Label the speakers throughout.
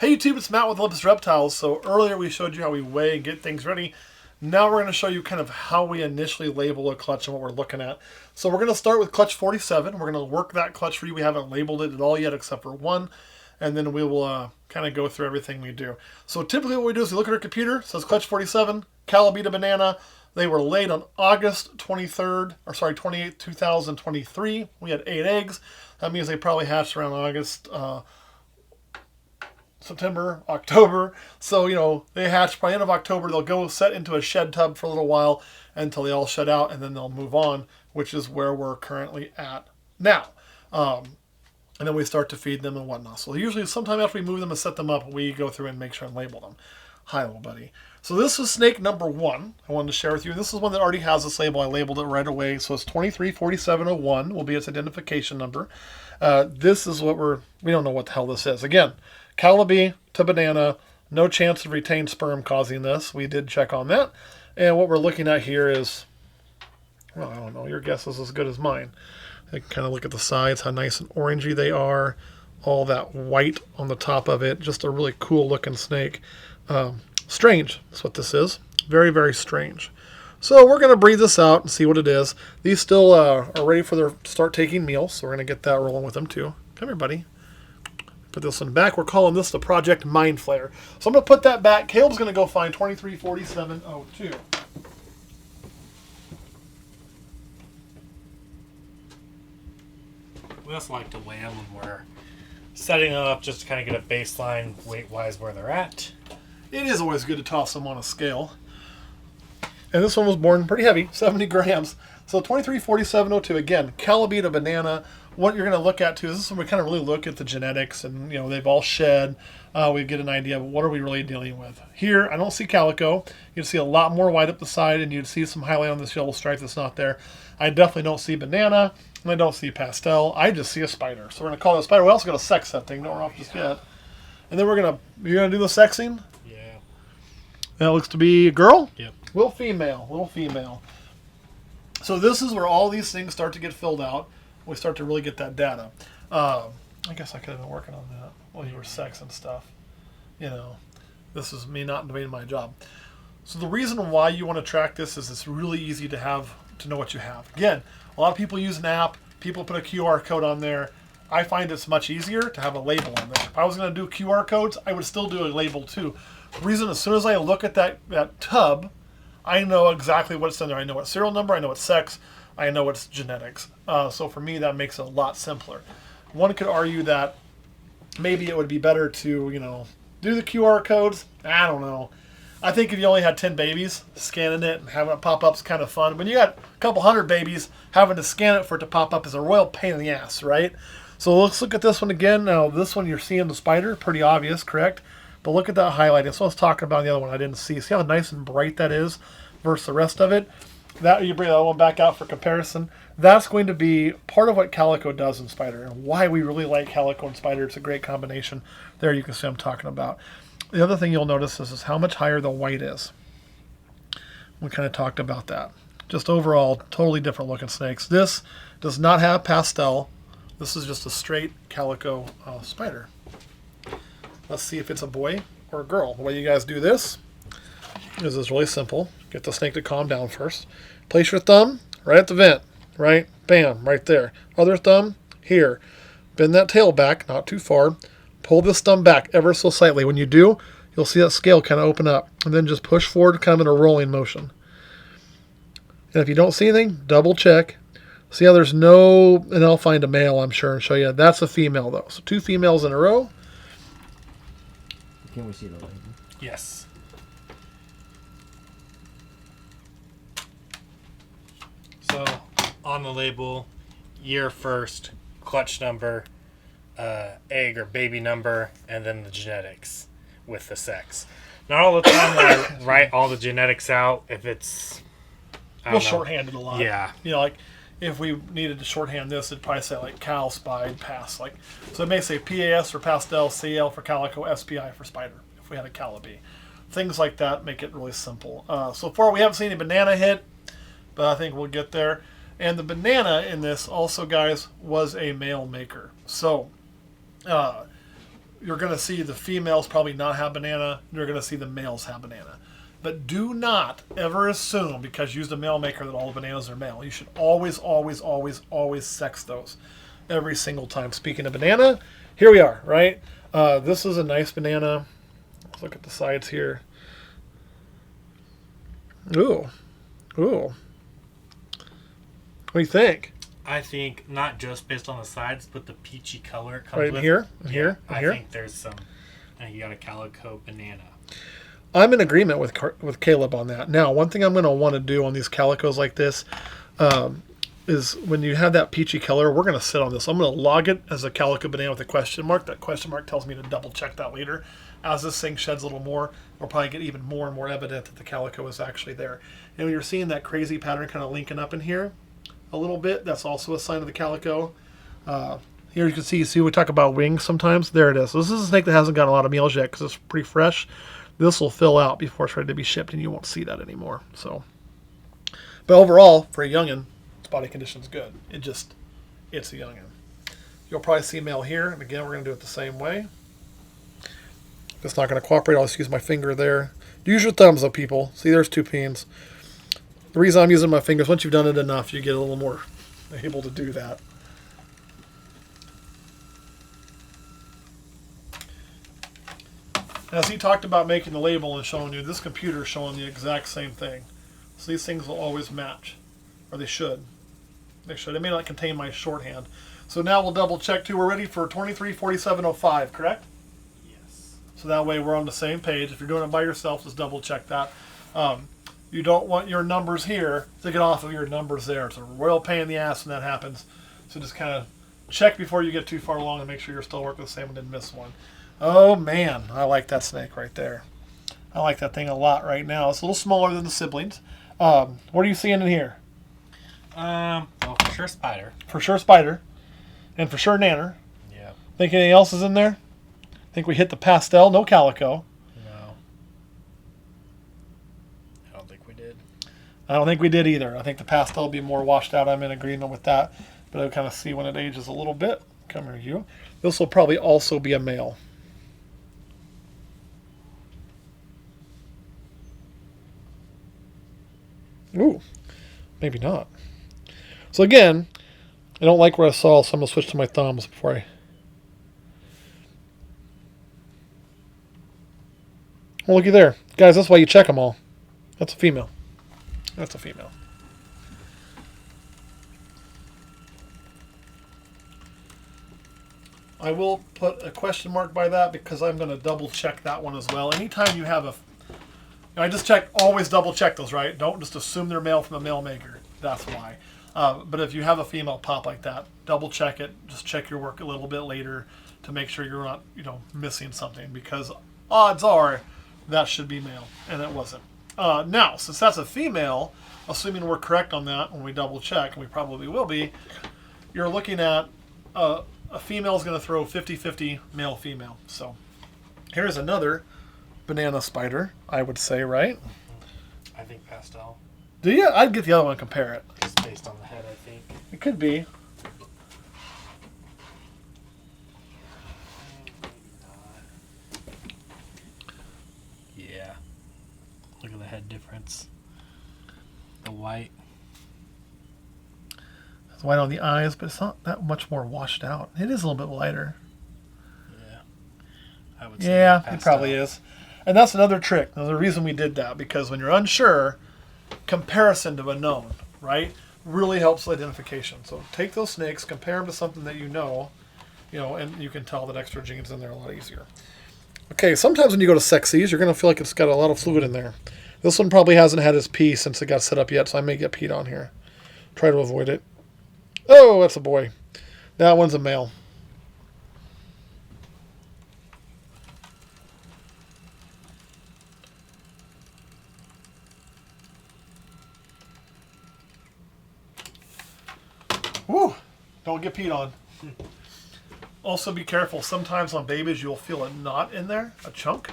Speaker 1: Hey YouTube, it's Matt with Olympus Reptiles. So earlier we showed you how we weigh and get things ready. Now we're going to show you kind of how we initially label a clutch and what we're looking at. So we're going to start with clutch 47. We're going to work that clutch for you. We haven't labeled it at all yet except for one. And then we will kind of go through everything we do. So typically what we do is we look at our computer. It says clutch 47, Calabita banana. They were laid on August 28th, 2023. We had 8 eggs. That means they probably hatched around August, September, October. So, you know, they hatch by the end of October. They'll go set into a shed tub for a little while until they all shed out, and then they'll move on, which is where we're currently at now. And then we start to feed them and whatnot. So usually sometime after we move them and set them up, we go through and make sure and label them. Hi, little buddy. So this is snake number 1 I wanted to share with you. This is one that already has this label. I labeled it right away. So it's 234701 will be its identification number. This is what we don't know what the hell this is. Again, Calabi to banana, no chance of retained sperm causing this. We did check on that. And what we're looking at here is, well, I don't know, your guess is as good as mine. I kind of look at the sides, how nice and orangey they are. All that white on the top of it. Just a really cool looking snake. Strange, that's what this is. Very, very strange. So we're going to breathe this out and see what it is. These still are ready for their start taking meals, so we're going to get that rolling with them too. Come here, buddy. Put this one back. We're calling this the Project Mind Flayer. So I'm going to put that back. Caleb's going to go find 234702.
Speaker 2: We also like to weigh them when we're setting them up just to kind of get a baseline weight-wise where they're at.
Speaker 1: It is always good to toss them on a scale. And this one was born pretty heavy, 70 grams. So 234702, again, Calabita banana. What you're going to look at too is this is when we kind of really look at the genetics, and you know they've all shed. We get an idea of what are we really dealing with. Here, I don't see calico. You'd see a lot more white up the side, and you'd see some highlight on this yellow stripe that's not there. I definitely don't see banana, and I don't see pastel. I just see a spider. So we're going to call it a spider. We also got a sex that thing. Don't off just yet. And then you're going to do the sexing.
Speaker 2: Yeah.
Speaker 1: That looks to be a girl.
Speaker 2: Yep.
Speaker 1: Little female. So this is where all these things start to get filled out. We start to really get that data. I guess I could have been working on that while you were sexing stuff. You know, this is me not doing my job. So the reason why you want to track this is it's really easy to know what you have. Again, a lot of people use an app. People put a QR code on there. I find it's much easier to have a label on there. If I was going to do QR codes, I would still do a label too. The reason, as soon as I look at that tub, I know exactly what's in there. I know what serial number, I know what sex, I know what's genetics. So for me, that makes it a lot simpler. One could argue that maybe it would be better to, you know, do the QR codes. I don't know. I think if you only had 10 babies, scanning it and having it pop up is kind of fun. When you got a couple hundred babies, having to scan it for it to pop up is a royal pain in the ass, right? So let's look at this one again. Now, this one you're seeing the spider, pretty obvious, correct? But look at that highlight. That's what I was talking about in the other one I didn't see. See how nice and bright that is versus the rest of it? That, you bring that one back out for comparison. That's going to be part of what calico does in spider and why we really like calico and spider. It's a great combination. There you can see what I'm talking about. The other thing you'll notice is how much higher the white is. We kind of talked about that. Just overall, totally different looking snakes. This does not have pastel. This is just a straight calico spider. Let's see if it's a boy or a girl. The way you guys do this is really simple. Get the snake to calm down first. Place your thumb right at the vent. Right? Bam, right there. Other thumb here. Bend that tail back, not too far. Pull this thumb back ever so slightly. When you do, you'll see that scale kind of open up. And then just push forward kind of in a rolling motion. And if you don't see anything, double check. See how there's no, and I'll find a male, I'm sure, and show you. That's a female, though. So 2 females in a row.
Speaker 3: Can we see the label?
Speaker 2: Yes. So on the label, year first, clutch number, egg or baby number, and then the genetics with the sex. Not all the time when I write all the genetics out, if it's...
Speaker 1: We'll shorthand it a lot.
Speaker 2: Yeah.
Speaker 1: You know, like if we needed to shorthand this, it'd probably say like cal, spide, pass. Like, so it may say PAS for pastel, CL for calico, SPI for spider, if we had a calabi. Things like that make it really simple. So far we haven't seen any banana hit, but I think we'll get there. And the banana in this also, guys, was a male maker. So you're going to see the females probably not have banana. You're going to see the males have banana. But do not ever assume, because you used a male maker, that all the bananas are male. You should always, always, always, always sex those every single time. Speaking of banana, here we are, right? This is a nice banana. Let's look at the sides here. Ooh. Ooh. What do you think?
Speaker 2: I think not just based on the sides, but the peachy color it comes
Speaker 1: Right in
Speaker 2: with.
Speaker 1: here?
Speaker 2: Yeah,
Speaker 1: Here?
Speaker 2: I
Speaker 1: Here?
Speaker 2: think there's some. And you got a calico banana.
Speaker 1: I'm in agreement with Caleb on that. Now, one thing I'm going to want to do on these calicos like this is when you have that peachy color, we're going to sit on this. I'm going to log it as a calico banana with a question mark. That question mark tells me to double check that later. As this thing sheds a little more, we'll probably get even more and more evident that the calico is actually there. And when you're seeing that crazy pattern kind of linking up in here a little bit, that's also a sign of the calico. Here you can see we talk about wings sometimes. There it is. So this is a snake that hasn't gotten a lot of meals yet because it's pretty fresh. This will fill out before it's ready to be shipped, and you won't see that anymore. So, but overall, for a youngin, its body condition's good. It's a youngin. You'll probably see male here, and again, we're going to do it the same way. If it's not going to cooperate, I'll just use my finger there. Use your thumbs, though, people. See, there's 2 peens. The reason I'm using my fingers, once you've done it enough, you get a little more able to do that. As he talked about making the label and showing you, this computer is showing the exact same thing. So these things will always match. Or they should. They should. It may not contain my shorthand. So now we'll double check too. We're ready for 234705, correct?
Speaker 2: Yes.
Speaker 1: So that way we're on the same page. If you're doing it by yourself, just double check that. You don't want your numbers here to get off of your numbers there. It's a royal pain in the ass when that happens. So just kind of check before you get too far along and make sure you're still working the same and didn't miss one. Oh man, I like that snake right there. I like that thing a lot right now. It's a little smaller than the siblings. What are you seeing in here?
Speaker 2: Well, for sure spider.
Speaker 1: For sure spider. And for sure nanner.
Speaker 2: Yeah.
Speaker 1: Think anything else is in there? Think we hit the pastel, no calico.
Speaker 2: No. I don't think we did.
Speaker 1: I don't think we did either. I think the pastel will be more washed out. I'm in agreement with that. But I'll kind of see when it ages a little bit. Come here, you. This will probably also be a male. Ooh, maybe not. So again, I don't like where I saw, so I'm going to switch to my thumbs before I... Well, looky there. Guys, that's why you check them all. That's a female. That's a female. I will put a question mark by that because I'm going to double check that one as well. Anytime you have a... I just check, always double check those, right? Don't just assume they're male from a male maker. That's why. But if you have a female pop like that, double check it. Just check your work a little bit later to make sure you're not, missing something, because odds are that should be male, and it wasn't. Now, since that's a female, assuming we're correct on that when we double check, and we probably will be, you're looking at a female is going to throw 50-50 male-female. So here's another banana spider, I would say, right?
Speaker 2: I think pastel.
Speaker 1: Do you? I'd get the other one and compare it.
Speaker 2: Just based on the head, I think.
Speaker 1: It could be.
Speaker 2: Yeah. Look at the head difference. The white.
Speaker 1: It's white on the eyes, but it's not that much more washed out. It is a little bit lighter.
Speaker 2: Yeah. I would say
Speaker 1: Yeah,
Speaker 2: pastel.
Speaker 1: it probably is. And that's another trick. Now, the reason we did that, because when you're unsure, comparison to a known, right, really helps identification. So take those snakes, compare them to something that you know, and you can tell that extra gene's in there a lot easier. Okay, sometimes when you go to sexies, you're going to feel like it's got a lot of fluid in there. This one probably hasn't had his pee since it got set up yet, so I may get peed on here. Try to avoid it. Oh, that's a boy. That one's a male. Woo! Don't get peed on. Also be careful. Sometimes on babies you'll feel a knot in there, a chunk.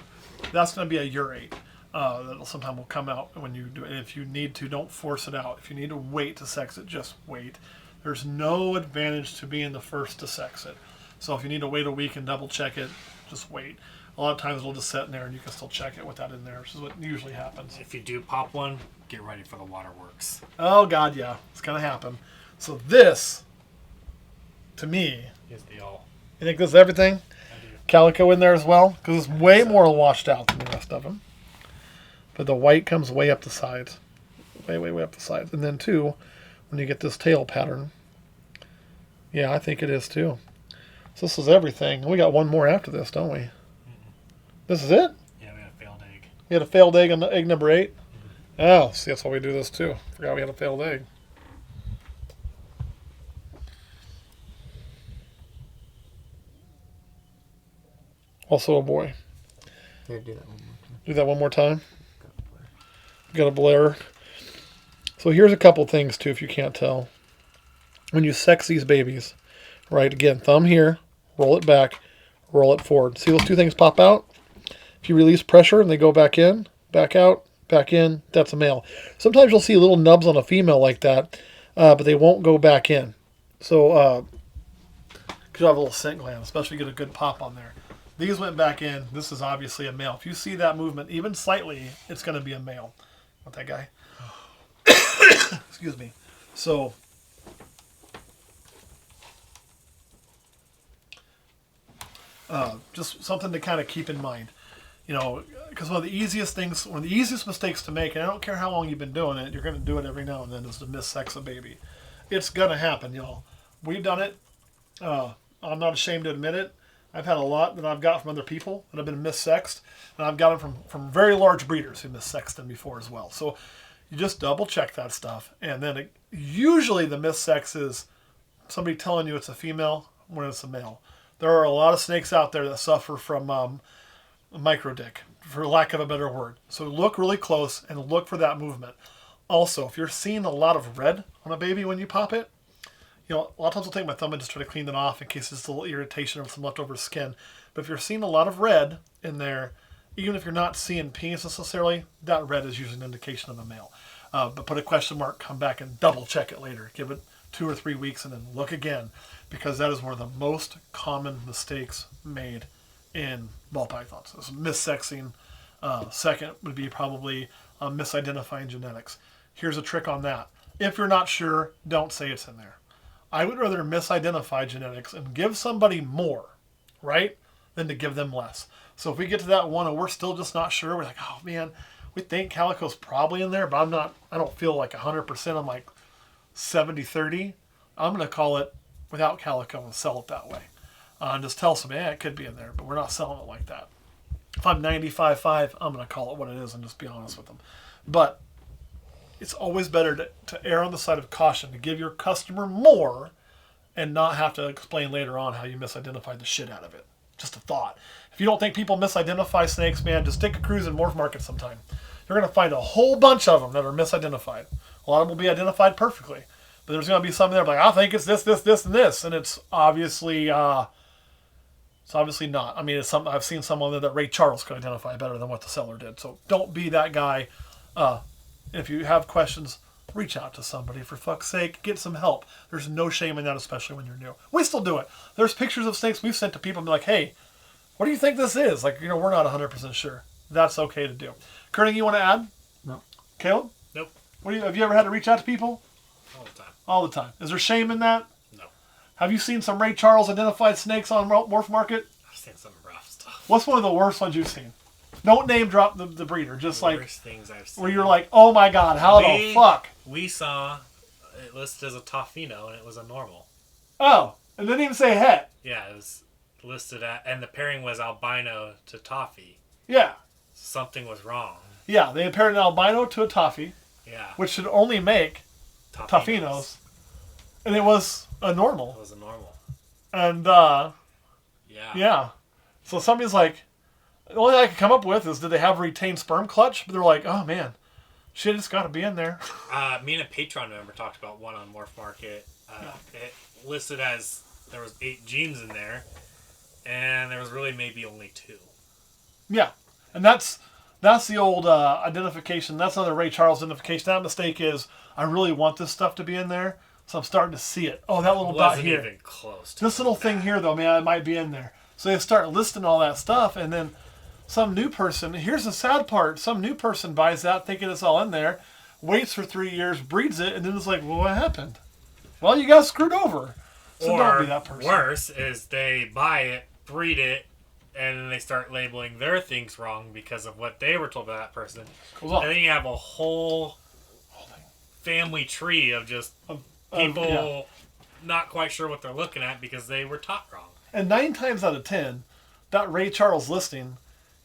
Speaker 1: That's going to be a urate. That'll sometimes will come out when you do it. If you need to, don't force it out. If you need to wait to sex it, just wait. There's no advantage to being the first to sex it. So if you need to wait a week and double check it, just wait. A lot of times it'll just sit in there and you can still check it with that in there, which is what usually happens.
Speaker 2: If you do pop one, get ready for the waterworks.
Speaker 1: Oh, God, yeah. It's going to happen. So this, to me...
Speaker 2: Is the all.
Speaker 1: You think this is everything?
Speaker 2: I do.
Speaker 1: Calico in there as well? Because it's way more washed out than the rest of them. But the white comes way up the sides. Way, way, way up the sides. And then, too, when you get this tail pattern... Yeah, I think it is, too. So this is everything. We got one more after this, don't we? This is it?
Speaker 2: Yeah, we had a failed egg.
Speaker 1: We had a failed egg on egg number 8? Oh, see, that's why we do this too. Forgot we had a failed egg. Also a boy.
Speaker 3: Here, do that one more time.
Speaker 1: Do that one more time. Got a blur. So here's a couple things too, if you can't tell. When you sex these babies, right? Again, thumb here, roll it back, roll it forward. See those two things pop out? If you release pressure and they go back in, back out, back in, that's a male. Sometimes you'll see little nubs on a female like that, but they won't go back in. So, because you have a little scent gland, especially get a good pop on there. These went back in. This is obviously a male. If you see that movement, even slightly, it's going to be a male. Want that guy? Excuse me. So, just something to kind of keep in mind. You know, because one of the easiest mistakes to make, and I don't care how long you've been doing it, you're going to do it every now and then, is to missex a baby. It's going to happen, y'all. We've done it. I'm not ashamed to admit it. I've had a lot that I've got from other people that have been missexed, and I've got them from very large breeders who missexed them before as well. So you just double check that stuff, and then usually the missex is somebody telling you it's a female when it's a male. There are a lot of snakes out there that suffer from micro dick, for lack of a better word. So look really close and look for that movement. Also, if you're seeing a lot of red on a baby when you pop it, you know, a lot of times I'll take my thumb and just try to clean it off in case there's a little irritation or some leftover skin. But if you're seeing a lot of red in there, even if you're not seeing penis necessarily, that red is usually an indication of a male. But put a question mark, come back and double check it later. Give it 2 or 3 weeks and then look again, because that is one of the most common mistakes made in ball pythons. So missexing. Second would be probably misidentifying genetics. Here's a trick on that. If you're not sure, don't say it's in there. I would rather misidentify genetics and give somebody more, right, than to give them less. So if we get to that one and we're still just not sure, we're like, oh man, we think Calico's probably in there, but I don't feel like 100%. I'm like 70-30. I'm going to call it without Calico and sell it that way. And just tell somebody, it could be in there, but we're not selling it like that. If I'm 95.5, I'm going to call it what it is and just be honest with them. But it's always better to err on the side of caution, to give your customer more and not have to explain later on how you misidentified the shit out of it. Just a thought. If you don't think people misidentify snakes, man, just take a cruise in Morph Market sometime. You're going to find a whole bunch of them that are misidentified. A lot of them will be identified perfectly. But there's going to be some there like, I think it's this, this, this, and this. And it's obviously not. I mean, it's something I've seen someone that Ray Charles could identify better than what the seller did. So don't be that guy. If you have questions, reach out to somebody. For fuck's sake, get some help. There's no shame in that, especially when you're new. We still do it. There's pictures of snakes we've sent to people and be like, hey, what do you think this is? Like, we're not 100% sure. That's okay to do. Kerning, you want to add?
Speaker 3: No.
Speaker 1: Caleb?
Speaker 2: Nope.
Speaker 1: Have you ever had to reach out to people?
Speaker 2: All the time.
Speaker 1: All the time. Is there shame in that?
Speaker 2: No.
Speaker 1: Have you seen some Ray Charles identified snakes on Morph Market?
Speaker 2: I've seen some rough stuff.
Speaker 1: What's one of the worst ones you've seen? Don't name drop the breeder. Just
Speaker 2: The
Speaker 1: like
Speaker 2: worst things I've seen.
Speaker 1: where you're like, oh my god, how the fuck?
Speaker 2: We saw it listed as a Toffino and it was a normal.
Speaker 1: Oh, and didn't even say het.
Speaker 2: Yeah, it was listed at, and the pairing was albino to toffee.
Speaker 1: Yeah.
Speaker 2: Something was wrong.
Speaker 1: Yeah, they paired an albino to a toffee,
Speaker 2: Yeah.
Speaker 1: which should only make Toffinos. And it was a normal.
Speaker 2: It was a normal.
Speaker 1: And,
Speaker 2: Yeah.
Speaker 1: yeah. So somebody's like, the only thing I could come up with is, did they have a retained sperm clutch? But they're like, oh man, shit, it's got to be in there.
Speaker 2: Me and a Patreon member talked about one on Morph Market. It listed as there was 8 genes in there, and there was really maybe only 2.
Speaker 1: Yeah, and that's the old identification. That's another Ray Charles identification. That mistake is, I really want this stuff to be in there, so I'm starting to see it. Oh, that little dot
Speaker 2: Wasn't
Speaker 1: here.
Speaker 2: even close to
Speaker 1: This little
Speaker 2: that.
Speaker 1: thing here, though, man, it might be in there. So they start listing all that stuff, and then some new person, here's the sad part, some new person buys that thinking it's all in there, waits for 3 years, breeds it, and then it's like, well, what happened? Well, you got screwed over. So don't be that person.
Speaker 2: Worse is they buy it, breed it, and then they start labeling their things wrong because of what they were told by that person.
Speaker 1: Goes on.
Speaker 2: And then you have a whole family tree of just people not quite sure what they're looking at because they were taught wrong.
Speaker 1: And 9 times out of 10, that Ray Charles listing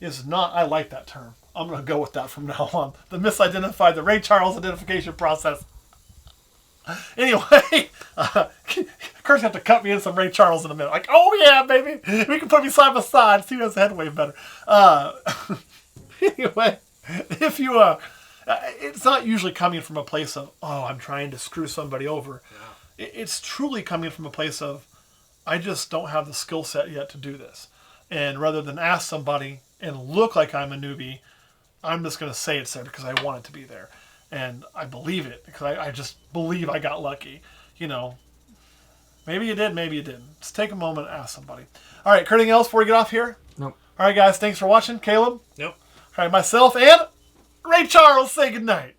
Speaker 1: is not, I like that term. I'm going to go with that from now on. The misidentified, the Ray Charles identification process. Anyway, Kurt's have to cut me in some Ray Charles in a minute. Like, oh yeah, baby. We can put me side by side. See who has the head way better. Anyway, if you, it's not usually coming from a place of, oh, I'm trying to screw somebody over. Yeah. It's truly coming from a place of, I just don't have the skill set yet to do this. And rather than ask somebody and look like I'm a newbie, I'm just going to say it's there because I want it to be there. And I believe it because I just believe I got lucky. You know, maybe you did, maybe you didn't. Just take a moment and ask somebody. All right, anything else before we get off here?
Speaker 3: Nope.
Speaker 1: All right, guys, thanks for watching. Caleb?
Speaker 2: Nope.
Speaker 1: All right, myself and Ray Charles say goodnight.